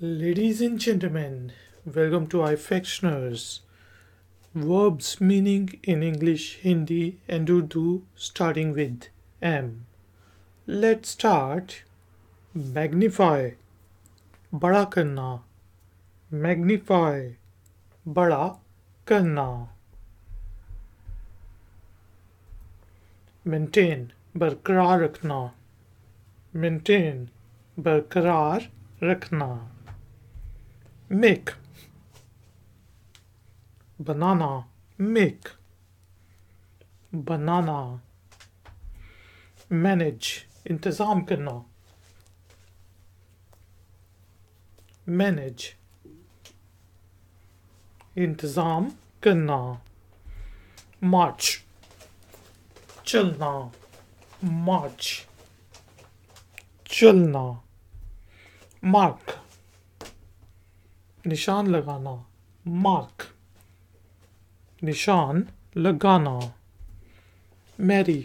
Ladies and gentlemen, welcome to iFactioners. Verbs meaning in English, Hindi and Urdu starting with M. Let's start. Magnify, बड़ा करना. Magnify, बड़ा करना. Maintain, बरकरार रखना. Maintain, बरकरार रखना. Make, banana, make, banana. Manage, इंतज़ाम करना. Manage, इंतज़ाम करना. March, चलना. March, चलना. Mark, निशान लगाना. Mark, निशान लगाना. Marry,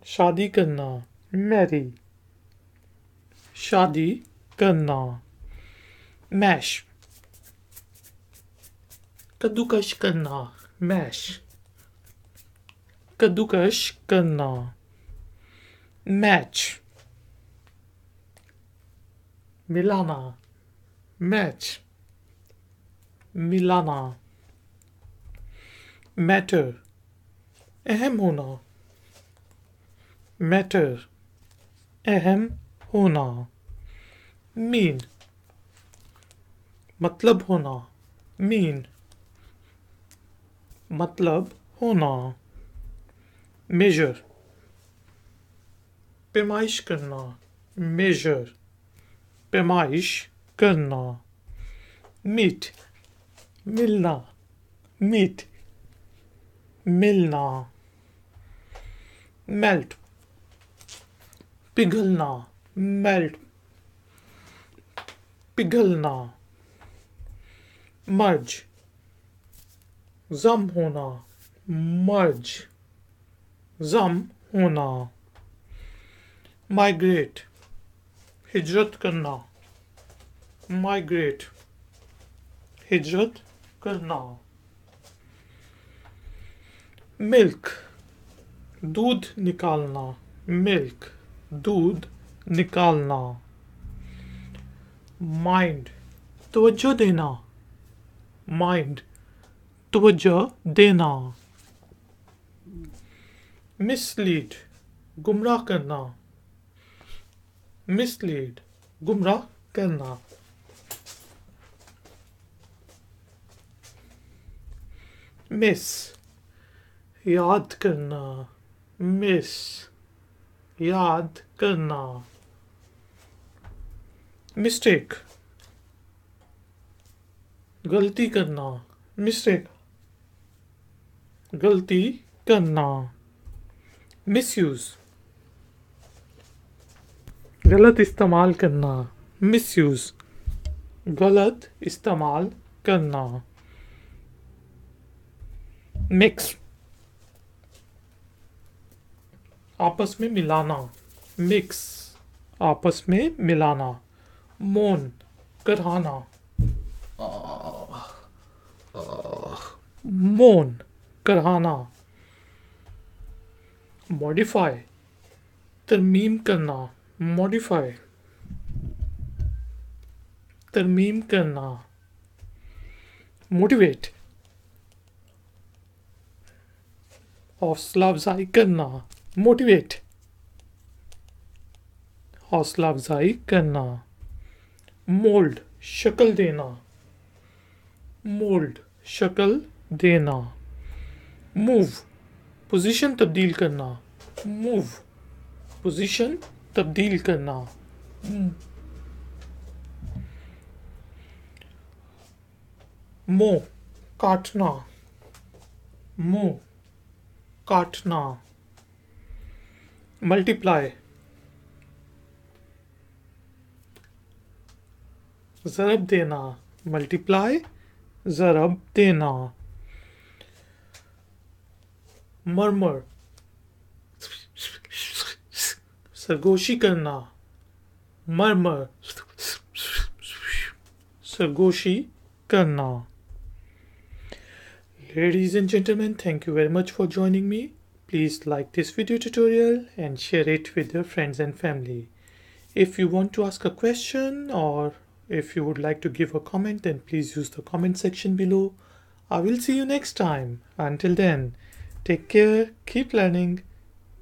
शादी करना. Marry, शादी करना. Mash, कद्दूकश करना. Mash, कद्दूकश करना. Match, मिलाना. Match, मिलाना. Matter, अहम होना. Matter, अहम होना. Mean, मतलब होना. Mean, मतलब होना. Measure, पैमाइश करना. Measure, पैमाइश करना. Meet, मिलना. Meet, मिलना. Melt, पिघलना. Melt, पिघलना. Merge, जम होना. Merge, जम होना. Migrate, हिजरत करना. Migrate, हिजरत करना. Milk, दूध निकालना. Milk, दूध निकालना. Mind, तवज्जो देना. Mind, तवज्जो देना. Mislead, गुमराह करना. Mislead, गुमराह करना. Miss, याद करना. Miss, याद करना. Mistake, गलती करना. Mistake, गलती करना. Misuse, गलत इस्तेमाल करना. Misuse, गलत इस्तेमाल करना. Mix, आपस में मिलाना. Mix, आपस में मिलाना. Moan, कराना. Moan, कराना. Modify, तरमीम करना. Modify, तरमीम करना. Motivate, हौसला अफजाई करना. Motivate, हौसला अफजाई करना. Mould, शक्ल देना. Mould, शक्ल देना. Move, पोजीशन तब्दील करना. Move, पोजीशन तब्दील करना. Mow, काटना. Mow, काटना. Multiply, ज़रब देना. Multiply, ज़रब देना. Murmur, सरगोशी करना. Murmur, सरगोशी करना. Ladies and gentlemen, thank you very much for joining me. Please like this video tutorial and share it with your friends and family. If you want to ask a question or if you would like to give a comment, then please use the comment section below. I will see you next time. Until then, take care, keep learning,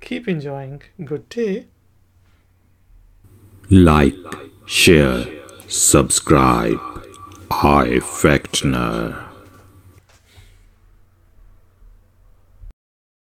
keep enjoying. Good day. Like, share, subscribe. I Factner.